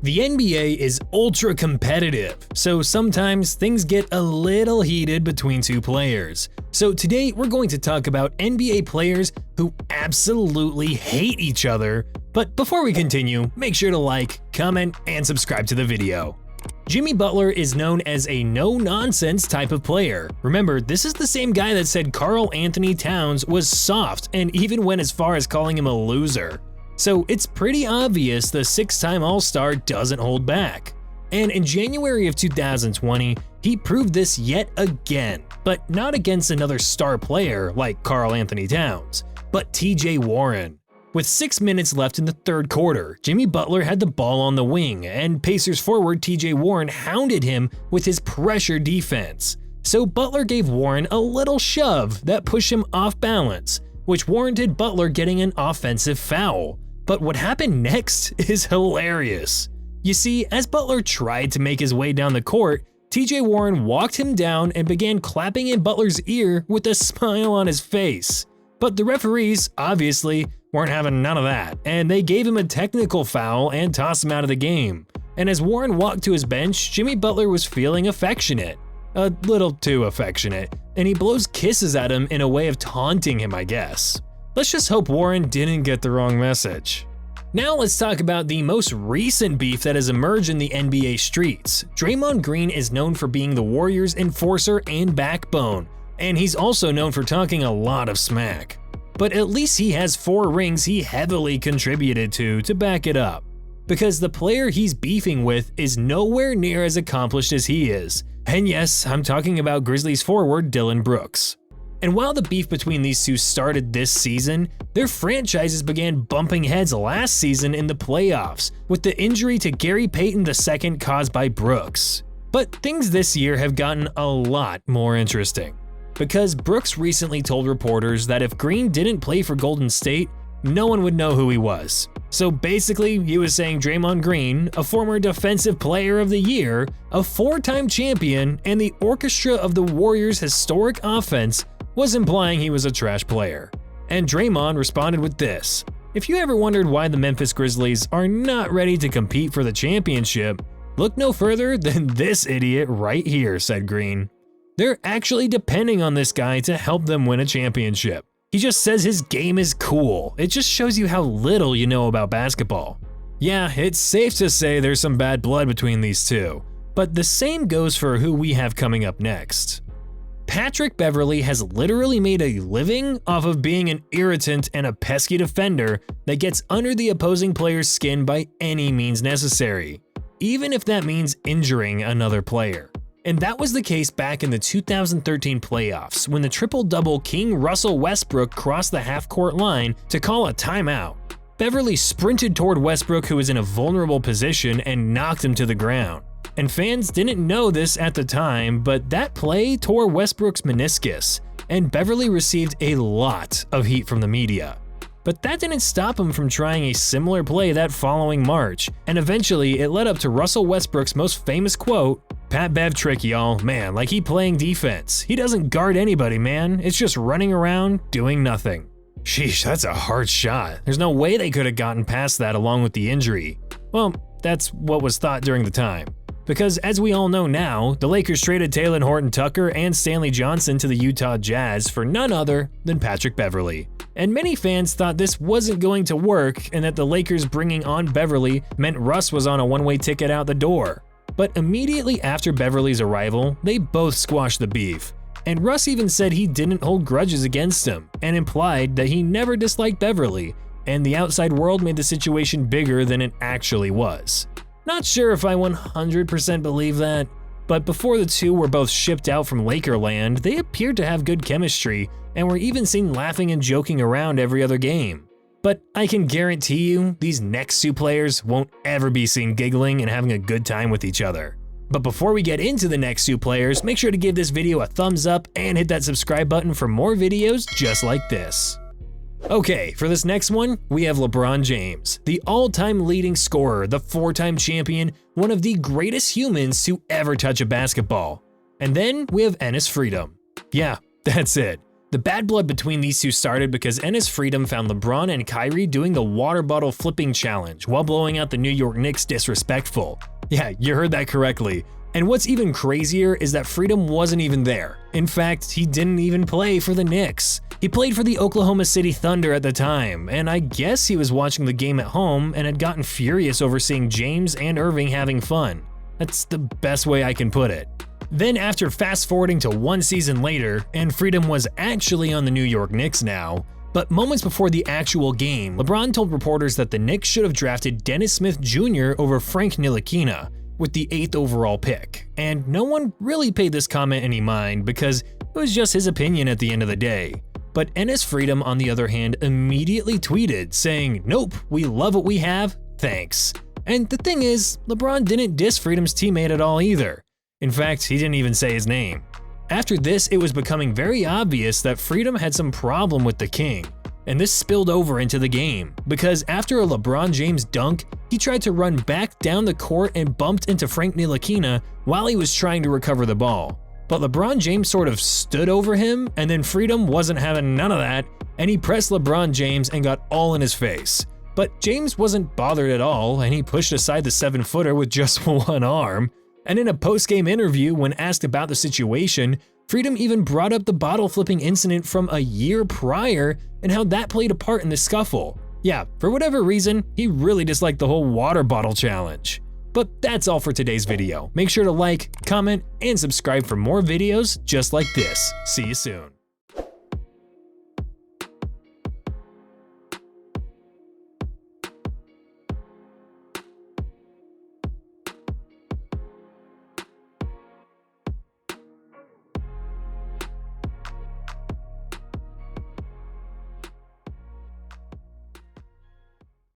The NBA is ultra competitive, so sometimes things get a little heated between two players. So today we're going to talk about NBA players who absolutely hate each other. But before we continue, make sure to like, comment, and subscribe to the video. Jimmy Butler is known as a no-nonsense type of player. Remember, this is the same guy that said Karl Anthony Towns was soft and even went as far as calling him a loser. So it's pretty obvious the six-time All-Star doesn't hold back. And in January of 2020, he proved this yet again, but not against another star player like Karl Anthony Towns, but TJ Warren. With 6 minutes left in the third quarter, Jimmy Butler had the ball on the wing, and Pacers forward TJ Warren hounded him with his pressure defense. So Butler gave Warren a little shove that pushed him off balance, which warranted Butler getting an offensive foul. But what happened next is hilarious. You see, as Butler tried to make his way down the court, TJ Warren walked him down and began clapping in Butler's ear with a smile on his face. But the referees, obviously, weren't having none of that, and they gave him a technical foul and tossed him out of the game. And as Warren walked to his bench, Jimmy Butler was feeling affectionate. A little too affectionate, and he blows kisses at him in a way of taunting him, I guess. Let's just hope Warren didn't get the wrong message. Now let's talk about the most recent beef that has emerged in the NBA streets. Draymond Green is known for being the Warriors' enforcer and backbone, and he's also known for talking a lot of smack. But at least he has 4 rings he heavily contributed to back it up. Because the player he's beefing with is nowhere near as accomplished as he is. And yes, I'm talking about Grizzlies forward Dillon Brooks. And while the beef between these two started this season, their franchises began bumping heads last season in the playoffs, with the injury to Gary Payton II caused by Brooks. But things this year have gotten a lot more interesting. Because Brooks recently told reporters that if Green didn't play for Golden State, no one would know who he was. So basically, he was saying Draymond Green, a former Defensive Player of the Year, a 4-time champion, and the orchestra of the Warriors' historic offense, was implying he was a trash player. And Draymond responded with this: "If you ever wondered why the Memphis Grizzlies are not ready to compete for the championship, look no further than this idiot right here," said Green. They're actually depending on this guy to help them win a championship. He just says his game is cool. It just shows you how little you know about basketball. Yeah, it's safe to say there's some bad blood between these two, but the same goes for who we have coming up next. Patrick Beverley has literally made a living off of being an irritant and a pesky defender that gets under the opposing player's skin by any means necessary, even if that means injuring another player. And that was the case back in the 2013 playoffs when the triple-double King Russell Westbrook crossed the half-court line to call a timeout. Beverley sprinted toward Westbrook, who was in a vulnerable position, and knocked him to the ground. And fans didn't know this at the time, but that play tore Westbrook's meniscus, and Beverley received a lot of heat from the media. But that didn't stop him from trying a similar play that following March, and eventually it led up to Russell Westbrook's most famous quote, "Pat Bev trick, y'all. Man, like he playing defense. He doesn't guard anybody, man. It's just running around, doing nothing." Sheesh, that's a hard shot. There's no way they could have gotten past that along with the injury. Well, that's what was thought during the time. Because as we all know now, the Lakers traded Talen Horton-Tucker and Stanley Johnson to the Utah Jazz for none other than Patrick Beverley. And many fans thought this wasn't going to work and that the Lakers bringing on Beverley meant Russ was on a one-way ticket out the door. But immediately after Beverley's arrival, they both squashed the beef. And Russ even said he didn't hold grudges against him and implied that he never disliked Beverley, and the outside world made the situation bigger than it actually was. Not sure if I 100% believe that, but before the two were both shipped out from Lakerland, they appeared to have good chemistry and were even seen laughing and joking around every other game. But I can guarantee you, these next two players won't ever be seen giggling and having a good time with each other. But before we get into the next two players, make sure to give this video a thumbs up and hit that subscribe button for more videos just like this. Okay, for this next one, we have LeBron James, the all-time leading scorer, the 4-time champion, one of the greatest humans to ever touch a basketball. And then we have Enes Freedom. Yeah, that's it. The bad blood between these two started because Enes Freedom found LeBron and Kyrie doing the water bottle flipping challenge while blowing out the New York Knicks disrespectful. Yeah, you heard that correctly. And what's even crazier is that Freedom wasn't even there. In fact, he didn't even play for the Knicks. He played for the Oklahoma City Thunder at the time, and I guess he was watching the game at home and had gotten furious over seeing James and Irving having fun. That's the best way I can put it. Then after fast forwarding to one season later, and Freedom was actually on the New York Knicks now, but moments before the actual game, LeBron told reporters that the Knicks should have drafted Dennis Smith Jr. over Frank Ntilikina with the 8th overall pick, and no one really paid this comment any mind because it was just his opinion at the end of the day. But Enes Freedom, on the other hand, immediately tweeted saying, "Nope, we love what we have, thanks." And the thing is, LeBron didn't diss Freedom's teammate at all either. In fact, he didn't even say his name. After this, it was becoming very obvious that Freedom had some problem with the King. And this spilled over into the game, because after a LeBron James dunk, he tried to run back down the court and bumped into Frank Ntilikina while he was trying to recover the ball. But LeBron James sort of stood over him, and then Freedom wasn't having none of that, and he pressed LeBron James and got all in his face. But James wasn't bothered at all, and he pushed aside the 7-footer with just one arm. And in a post-game interview, when asked about the situation, Freedom even brought up the bottle flipping incident from a year prior and how that played a part in the scuffle. Yeah, for whatever reason, he really disliked the whole water bottle challenge. But that's all for today's video. Make sure to like, comment, and subscribe for more videos just like this. See you soon.